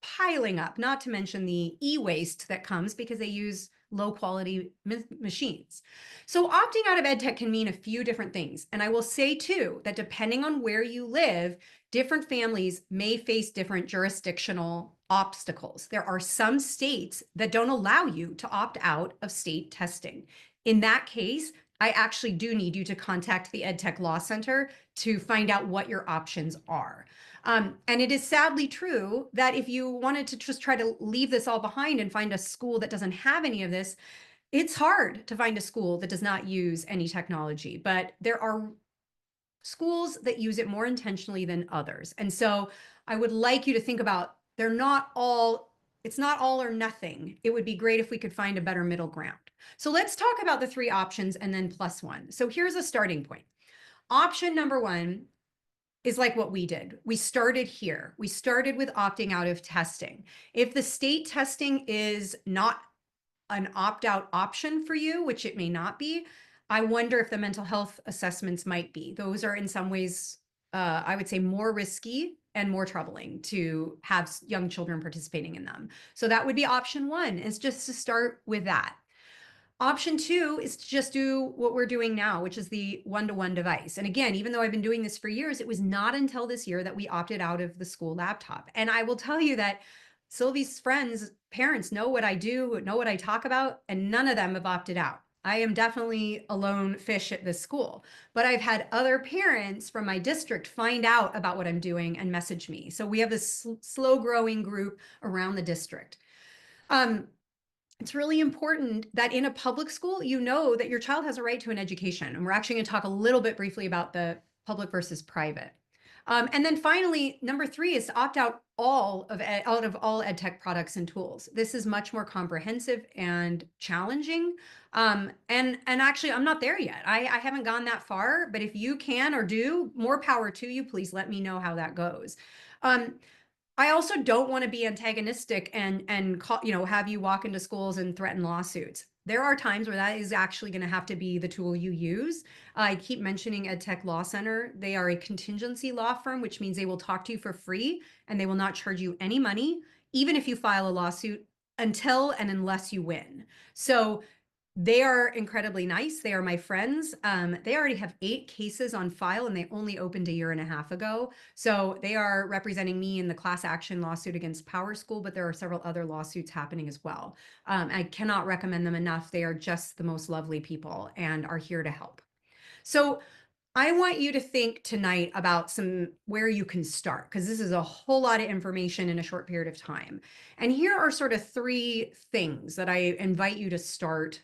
piling up, not to mention the e-waste that comes because they use low quality machines. So opting out of EdTech can mean a few different things. And I will say too, that depending on where you live, different families may face different jurisdictional obstacles. There are some states that don't allow you to opt out of state testing. In that case, I actually do need you to contact the EdTech Law Center to find out what your options are. And it is sadly true that if you wanted to just try to leave this all behind and find a school that doesn't have any of this, it's hard to find a school that does not use any technology, but there are schools that use it more intentionally than others. And so I would like you to think about, it's not all or nothing. It would be great if we could find a better middle ground. So let's talk about the 3 options and then plus 1. So here's a starting point. Option number 1 is like what we did. We started here. We started with opting out of testing. If the state testing is not an opt-out option for you, which it may not be, I wonder if the mental health assessments might be. Those are in some ways, I would say, more risky and more troubling to have young children participating in them. So that would be option 1, is just to start with that. Option 2 is to just do what we're doing now, which is the one-to-one device. And again, even though I've been doing this for years, it was not until this year that we opted out of the school laptop. And I will tell you that Sylvie's friends, parents know what I do, know what I talk about, and none of them have opted out. I am definitely a lone fish at this school, but I've had other parents from my district find out about what I'm doing and message me. So we have this slow growing group around the district. It's really important that in a public school, you know that your child has a right to an education. And we're actually going to talk a little bit briefly about the public versus private. And then finally, number 3 is to opt out of all EdTech products and tools. This is much more comprehensive and challenging. And actually, I'm not there yet. I haven't gone that far, but if you can or do, more power to you. Please let me know how that goes. I also don't want to be antagonistic and have you walk into schools and threaten lawsuits. There are times where that is actually going to have to be the tool you use. I keep mentioning EdTech Law Center. They are a contingency law firm, which means they will talk to you for free and they will not charge you any money, even if you file a lawsuit, until and unless you win. So they are incredibly nice. They are my friends. They already have 8 cases on file and they only opened a year and a half ago. So they are representing me in the class action lawsuit against Power School, but there are several other lawsuits happening as well. I cannot recommend them enough. They are just the most lovely people and are here to help. So I want you to think tonight about where you can start, because this is a whole lot of information in a short period of time. And here are sort of 3 things that I invite you to start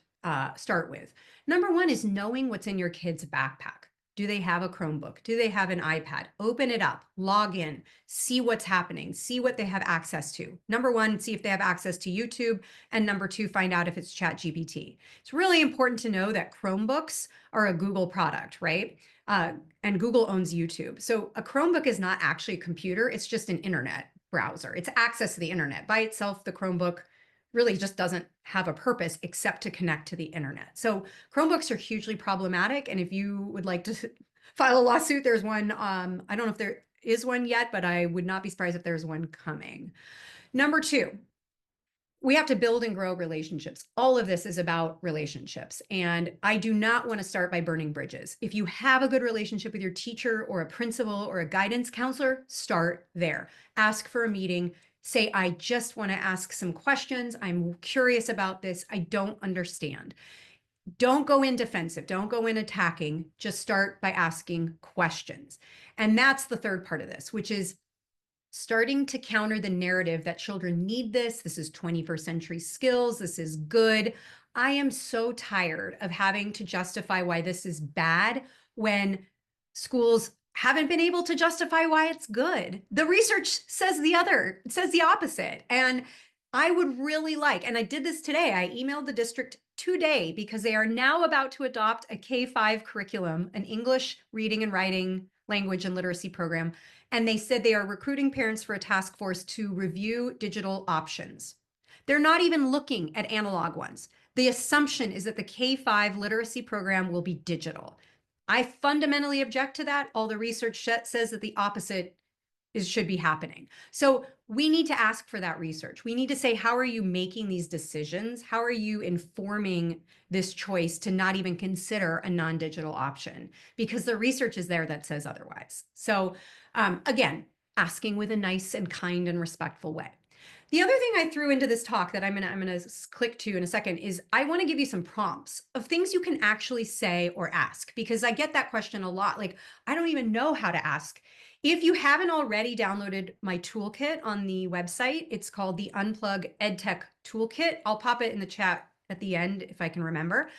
with. Number 1 is knowing what's in your kid's backpack. Do they have a Chromebook? Do they have an iPad? Open it up, log in, see what's happening, see what they have access to. Number 1, see if they have access to YouTube. And number 2, find out if it's ChatGPT. It's really important to know that Chromebooks are a Google product, right? And Google owns YouTube. So a Chromebook is not actually a computer. It's just an internet browser. It's access to the internet. By itself, the Chromebook really just doesn't have a purpose except to connect to the internet. So Chromebooks are hugely problematic. And if you would like to file a lawsuit, there's one. I don't know if there is one yet, but I would not be surprised if there's one coming. Number two, we have to build and grow relationships. All of this is about relationships. And I do not want to start by burning bridges. If you have a good relationship with your teacher or a principal or a guidance counselor, start there. Ask for a meeting. Say, I just want to ask some questions. I'm curious about this. I don't understand. Don't go in defensive. Don't go in attacking. Just start by asking questions. And that's the third part of this, which is starting to counter the narrative that children need this. This is 21st century skills. This is good. I am so tired of having to justify why this is bad when schools haven't been able to justify why it's good. The research says the opposite. And I would really like, and I did this today, I emailed the district today because they are now about to adopt a K-5 curriculum, an English reading and writing language and literacy program. And they said they are recruiting parents for a task force to review digital options. They're not even looking at analog ones. The assumption is that the K-5 literacy program will be digital. I fundamentally object to that. All the research says that the opposite should be happening. So we need to ask for that research. We need to say, how are you making these decisions? How are you informing this choice to not even consider a non-digital option? Because the research is there that says otherwise. So again, asking with a nice and kind and respectful way. The other thing I threw into this talk that I'm gonna click to in a second is I want to give you some prompts of things you can actually say or ask, because I get that question a lot. Like, I don't even know how to ask. If you haven't already downloaded my toolkit on the website, it's called the Unplug EdTech Toolkit. I'll pop it in the chat at the end if I can remember.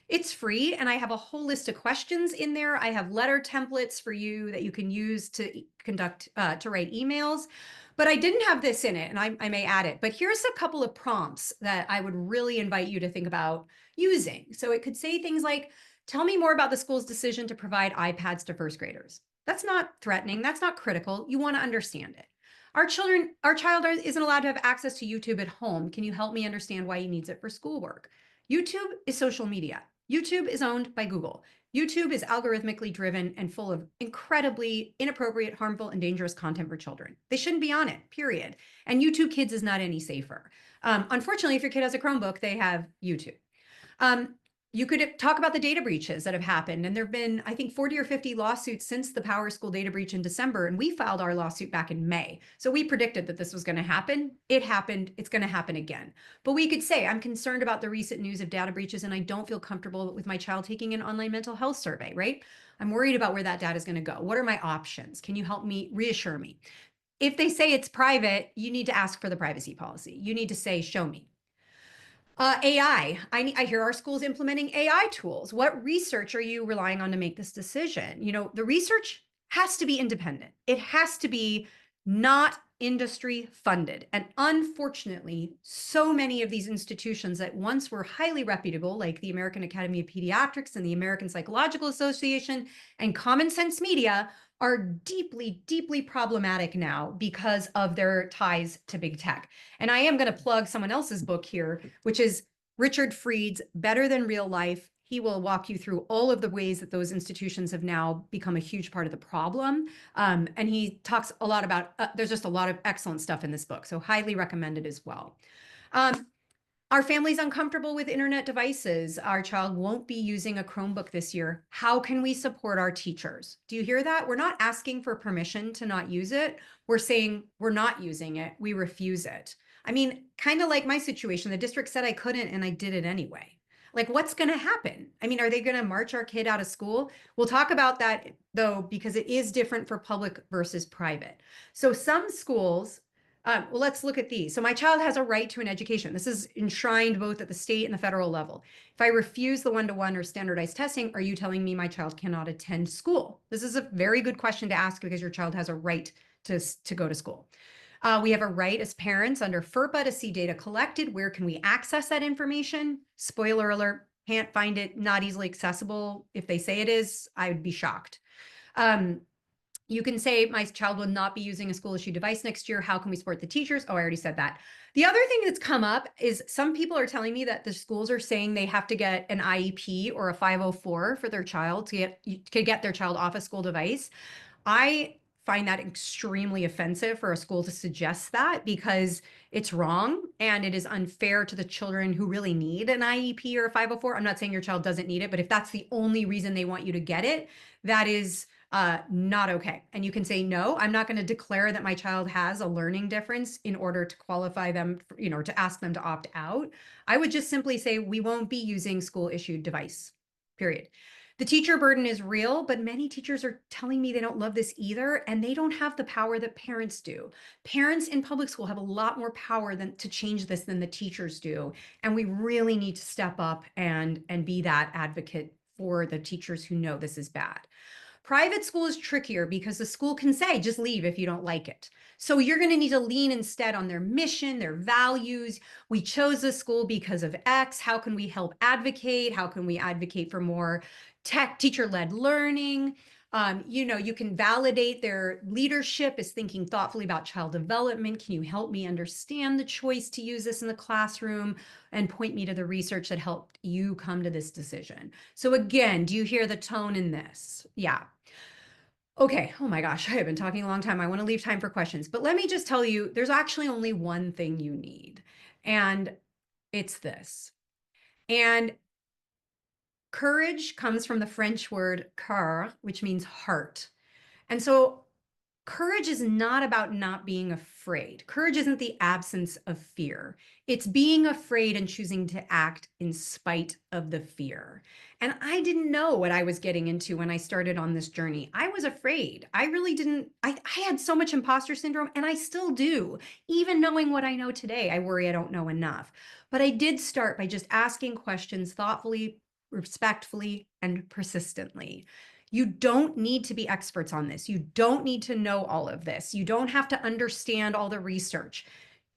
It's free, and I have a whole list of questions in there. I have letter templates for you that you can use to write emails. But I didn't have this in it, and I may add it. But here's a couple of prompts that I would really invite you to think about using. So it could say things like, tell me more about the school's decision to provide iPads to first graders. That's not threatening. That's not critical. You want to understand it. Our child isn't allowed to have access to YouTube at home. Can you help me understand why he needs it for schoolwork? YouTube is social media. YouTube is owned by Google. YouTube is algorithmically driven and full of incredibly inappropriate, harmful, and dangerous content for children. They shouldn't be on it, period. And YouTube Kids is not any safer. Unfortunately, if your kid has a Chromebook, they have YouTube. You could talk about the data breaches that have happened. And there have been, I think, 40 or 50 lawsuits since the Power School data breach in December. And we filed our lawsuit back in May. So we predicted that this was going to happen. It happened. It's going to happen again. But we could say, I'm concerned about the recent news of data breaches, and I don't feel comfortable with my child taking an online mental health survey, right? I'm worried about where that data is going to go. What are my options? Can you help me, reassure me? If they say it's private, you need to ask for the privacy policy. You need to say, show me. AI. I hear our schools implementing AI tools. What research are you relying on to make this decision? You know, the research has to be independent. It has to be not industry funded. And unfortunately, so many of these institutions that once were highly reputable, like the American Academy of Pediatrics and the American Psychological Association and Common Sense Media, are deeply, deeply problematic now because of their ties to big tech. And I am going to plug someone else's book here, which is Richard Fried's Better Than Real Life. He will walk you through all of the ways that those institutions have now become a huge part of the problem. And he talks a lot about, there's just a lot of excellent stuff in this book. So highly recommended as well. Our family's uncomfortable with internet devices. Our child won't be using a Chromebook this year. How can we support our teachers? Do you hear that? We're not asking for permission to not use it. We're saying we're not using it. We refuse it. I mean, kind of like my situation. The district said I couldn't, and I did it anyway. Like, what's going to happen? I mean, are they going to march our kid out of school? We'll talk about that, though, because it is different for public versus private. So some schools, well, let's look at these. So my child has a right to an education. This is enshrined both at the state and the federal level. If I refuse the one-to-one or standardized testing, are you telling me my child cannot attend school? This is a very good question to ask because your child has a right to go to school. We have a right as parents under FERPA to see data collected. Where can we access that information? Spoiler alert, can't find it, not easily accessible. If they say it is, I would be shocked. You can say, my child will not be using a school issued device next year. How can we support the teachers? Oh, I already said that. The other thing that's come up is some people are telling me that the schools are saying they have to get an IEP or a 504 for their child to get their child off a school device. I find that extremely offensive for a school to suggest that, because it's wrong and it is unfair to the children who really need an IEP or a 504. I'm not saying your child doesn't need it, but if that's the only reason they want you to get it, that is not okay. And you can say, no, I'm not going to declare that my child has a learning difference in order to qualify them, for, to ask them to opt out. I would just simply say, we won't be using school issued device, period. The teacher burden is real, but many teachers are telling me they don't love this either, and they don't have the power that parents do. Parents in public school have a lot more power to change this than the teachers do, and we really need to step up and be that advocate for the teachers who know this is bad. Private school is trickier because the school can say, just leave if you don't like it. So you're going to need to lean instead on their mission, their values. We chose this school because of X. How can we help advocate? How can we advocate for more teacher-led learning? You can validate their leadership is thinking thoughtfully about child development. Can you help me understand the choice to use this in the classroom and point me to the research that helped you come to this decision? So again, do you hear the tone in this? Yeah. Okay. Oh my gosh, I have been talking a long time. I want to leave time for questions, but let me just tell you, there's actually only one thing you need, and it's this. And courage comes from the French word cœur, which means heart. And so courage is not about not being afraid. Courage isn't the absence of fear. It's being afraid and choosing to act in spite of the fear. And I didn't know what I was getting into when I started on this journey. I was afraid. I really didn't. I had so much imposter syndrome, and I still do. Even knowing what I know today, I worry I don't know enough. But I did start by just asking questions thoughtfully, respectfully, and persistently. You don't need to be experts on this. You don't need to know all of this. You don't have to understand all the research.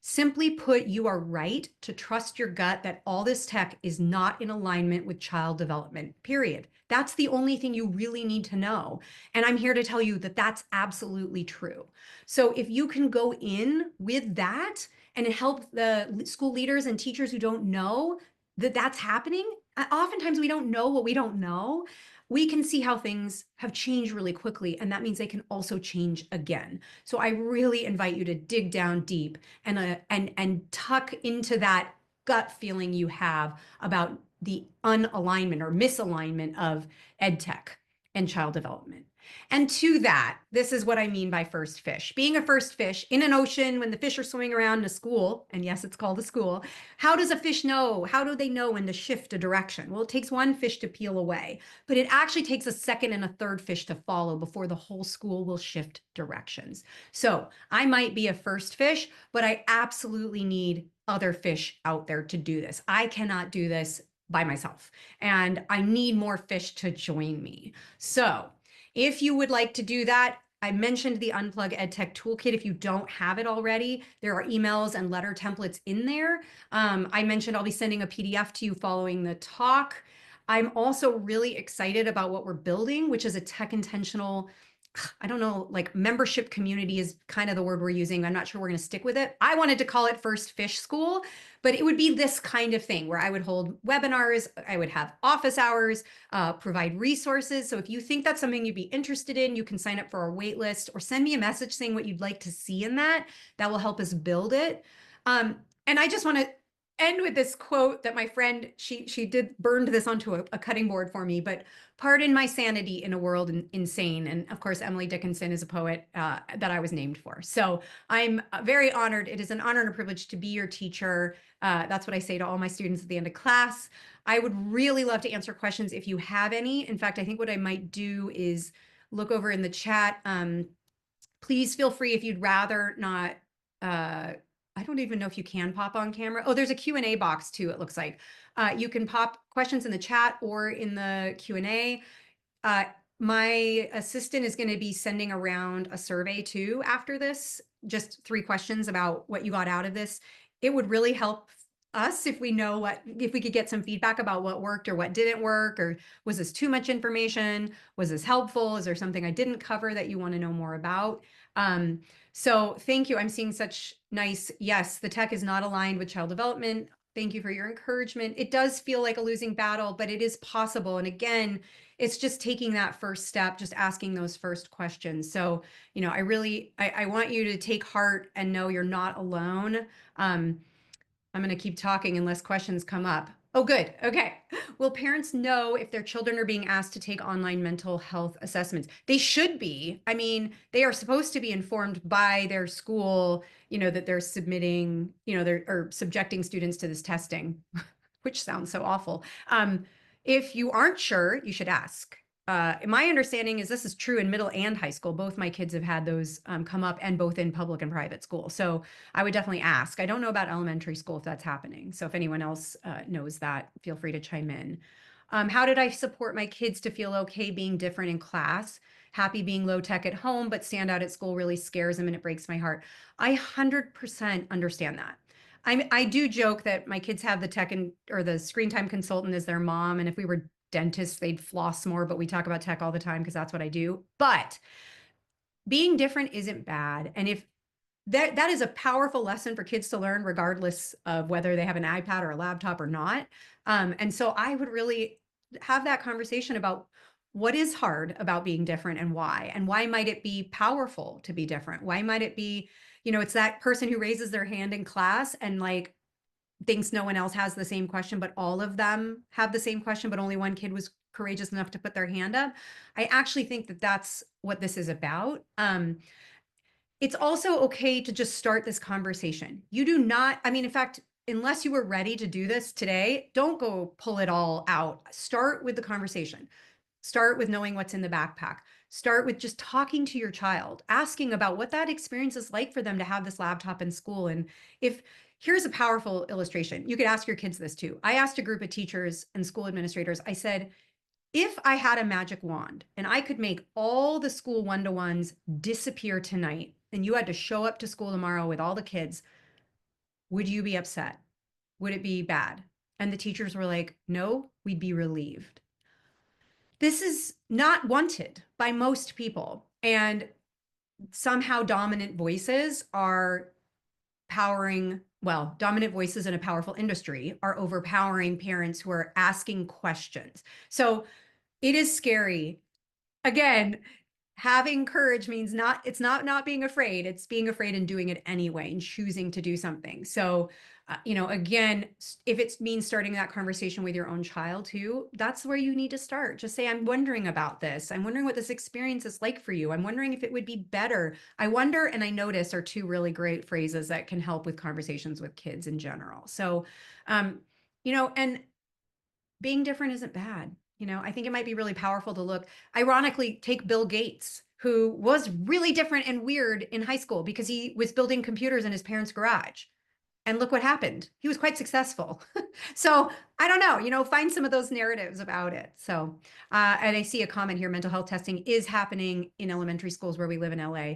Simply put, you are right to trust your gut that all this tech is not in alignment with child development, period. That's the only thing you really need to know. And I'm here to tell you that that's absolutely true. So if you can go in with that and help the school leaders and teachers who don't know that that's happening, oftentimes we don't know what we don't know. We can see how things have changed really quickly, and that means they can also change again. So I really invite you to dig down deep and tuck into that gut feeling you have about the unalignment or misalignment of EdTech and child development. And to that, this is what I mean by first fish. Being a first fish in an ocean when the fish are swimming around in a school, and yes, it's called a school, how does a fish know? How do they know when to shift a direction? Well, it takes one fish to peel away, but it actually takes a second and a third fish to follow before the whole school will shift directions. So I might be a first fish, but I absolutely need other fish out there to do this. I cannot do this by myself, and I need more fish to join me. So if you would like to do that, I mentioned the Unplug EdTech Toolkit. If you don't have it already, there are emails and letter templates in there. I mentioned I'll be sending a PDF to you following the talk. I'm also really excited about what we're building, which is a tech intentional, I don't know, like membership community is kind of the word we're using. I'm not sure we're going to stick with it. I wanted to call it First Fish School, but it would be this kind of thing where I would hold webinars, I would have office hours, provide resources. So if you think that's something you'd be interested in, you can sign up for our wait list or send me a message saying what you'd like to see in that. That will help us build it. And I just want to end with this quote that my friend, she did burned this onto a cutting board for me, but pardon my sanity in a world insane. And of course, Emily Dickinson is a poet that I was named for. So I'm very honored. It is an honor and a privilege to be your teacher. That's what I say to all my students at the end of class. I would really love to answer questions if you have any. In fact, I think what I might do is look over in the chat. Please feel free if you'd rather not, I don't even know if you can pop on camera. Oh, there's a Q&A box too, it looks like. You can pop questions in the chat or in the Q&A. My assistant is going to be sending around a survey too after this, just 3 questions about what you got out of this. It would really help us if we know if we could get some feedback about what worked or what didn't work, or was this too much information? Was this helpful? Is there something I didn't cover that you want to know more about? Um, so thank you. I'm seeing such nice, yes, the tech is not aligned with child development. Thank you for your encouragement. It does feel like a losing battle, but it is possible. And again, it's just taking that first step, just asking those first questions. So, I want you to take heart and know you're not alone. Um, I'm going to keep talking unless questions come up. Oh, good. Okay. Will parents know if their children are being asked to take online mental health assessments? They should be. I mean, they are supposed to be informed by their school, that they're submitting, they're or subjecting students to this testing, which sounds so awful. If you aren't sure, you should ask. My understanding is this is true in middle and high school. Both my kids have had those come up, and both in public and private school. So I would definitely ask. I don't know about elementary school if that's happening. So if anyone else knows that, feel free to chime in. How did I support my kids to feel okay being different in class? Happy being low tech at home, but stand out at school really scares them and it breaks my heart. I 100% understand that. I do joke that my kids have the tech or the screen time consultant as their mom. And if we were dentists, they'd floss more, but we talk about tech all the time because that's what I do. But being different isn't bad. And if that is a powerful lesson for kids to learn, regardless of whether they have an iPad or a laptop or not. And so I would really have that conversation about what is hard about being different and why might it be powerful to be different? Why might it be, it's that person who raises their hand in class and like thinks no one else has the same question, but all of them have the same question, but only one kid was courageous enough to put their hand up. I actually think that that's what this is about. It's also okay to just start this conversation. You do not, I mean, in fact, unless you were ready to do this today, don't go pull it all out. Start with the conversation. Start with knowing what's in the backpack. Start with just talking to your child, asking about what that experience is like for them to have this laptop in school. And if here's a powerful illustration, you could ask your kids this too. I asked a group of teachers and school administrators, I said, if I had a magic wand and I could make all the school one-to-ones disappear tonight, and you had to show up to school tomorrow with all the kids, would you be upset? Would it be bad? And the teachers were like, no, we'd be relieved. This is not wanted by most people. And somehow dominant voices are dominant voices in a powerful industry are overpowering parents who are asking questions. So it is scary. Again, having courage means it's not being afraid, it's being afraid and doing it anyway and choosing to do something. So again, if it means starting that conversation with your own child too, that's where you need to start. Just say, I'm wondering about this. I'm wondering what this experience is like for you. I'm wondering if it would be better. I wonder and I notice are two really great phrases that can help with conversations with kids in general. So and being different isn't bad. I think it might be really powerful to look, ironically, take Bill Gates, who was really different and weird in high school because he was building computers in his parents' garage. And look what happened. He was quite successful. So I don't know, find some of those narratives about it. So, and I see a comment here, mental health testing is happening in elementary schools where we live in LA.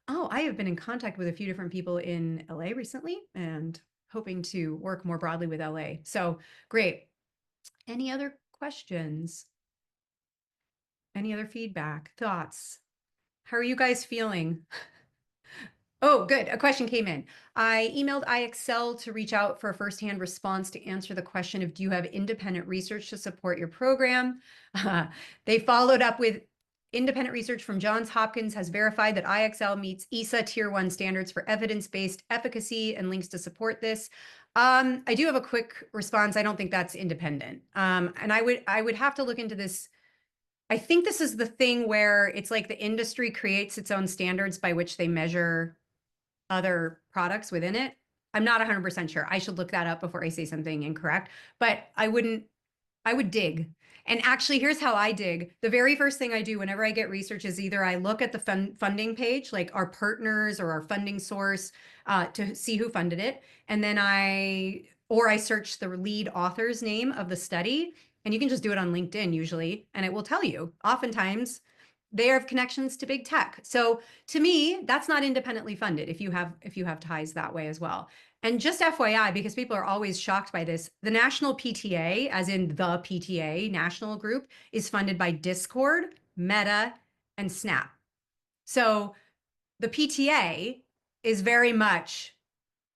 Oh, I have been in contact with a few different people in LA recently and hoping to work more broadly with LA. So great. Any other questions? Any other feedback, thoughts? How are you guys feeling? Oh, good. A question came in. I emailed IXL to reach out for a firsthand response to answer the question of, do you have independent research to support your program? They followed up with, independent research from Johns Hopkins has verified that IXL meets ESA Tier 1 standards for evidence-based efficacy and links to support this. I do have a quick response. I don't think that's independent. And I would have to look into this. I think this is the thing where it's like the industry creates its own standards by which they measure other products within it. I'm not 100% sure. I should look that up before I say something incorrect, but I would dig. And actually, here's how I dig. The very first thing I do whenever I get research is either I look at the funding page, like our partners or our funding source, to see who funded it. And then I search the lead author's name of the study. And you can just do it on LinkedIn usually, and it will tell you. Oftentimes, they have connections to big tech. So to me, that's not independently funded if you have ties that way as well. And just FYI, because people are always shocked by this, the national PTA, as in the PTA national group, is funded by Discord, Meta, and Snap. So the PTA is very much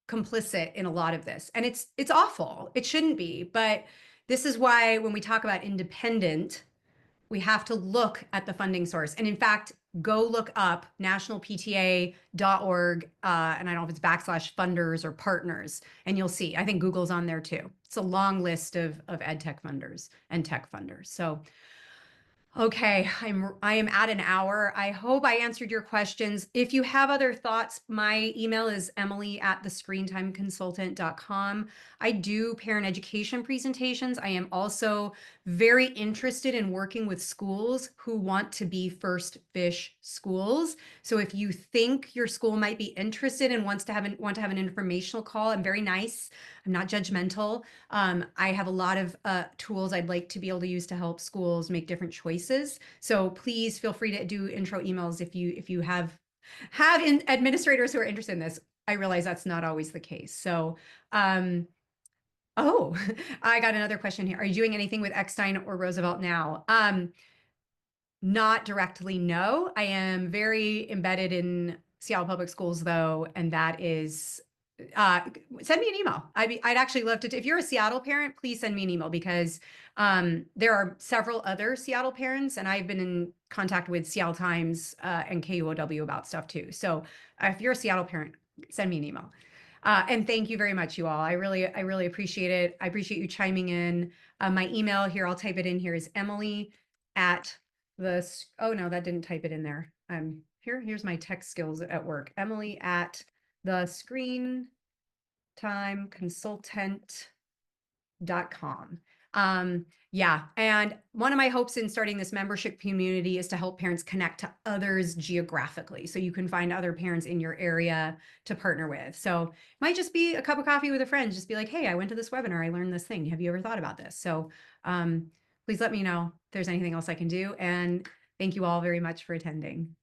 complicit in a lot of this. And it's awful. It shouldn't be. But this is why when we talk about independent, we have to look at the funding source. And in fact, go look up nationalpta.org, and I don't know if it's /funders or partners, and you'll see. I think Google's on there too. It's a long list of EdTech funders and tech funders. So okay, I am at an hour. I hope I answered your questions. If you have other thoughts, my email is emily@thescreentimeconsultant.com. I do parent education presentations. I am also very interested in working with schools who want to be first fish schools. So if you think your school might be interested and want to have an informational call, I'm very nice. I'm not judgmental. I have a lot of tools I'd like to be able to use to help schools make different choices. So please feel free to do intro emails if you have administrators who are interested in this. I realize that's not always the case. So, oh, I got another question here. Are you doing anything with Eckstein or Roosevelt now? Not directly, no. I am very embedded in Seattle Public Schools, though, and that is send me an email. I'd actually love to. If you're a Seattle parent, please send me an email because there are several other Seattle parents, and I've been in contact with Seattle Times and KUOW about stuff too. So if you're a Seattle parent, send me an email. And thank you very much, you all. I really appreciate it. I appreciate you chiming in. My email here, I'll type it in here, is Emily at the, oh no, that didn't type it in there. Here's my tech skills at work. Emily at the screentimeconsultant.com. Yeah, and one of my hopes in starting this membership community is to help parents connect to others geographically, so you can find other parents in your area to partner with. So it might just be a cup of coffee with a friend, just be like, hey, I went to this webinar, I learned this thing. Have you ever thought about this? So please let me know if there's anything else I can do. And thank you all very much for attending.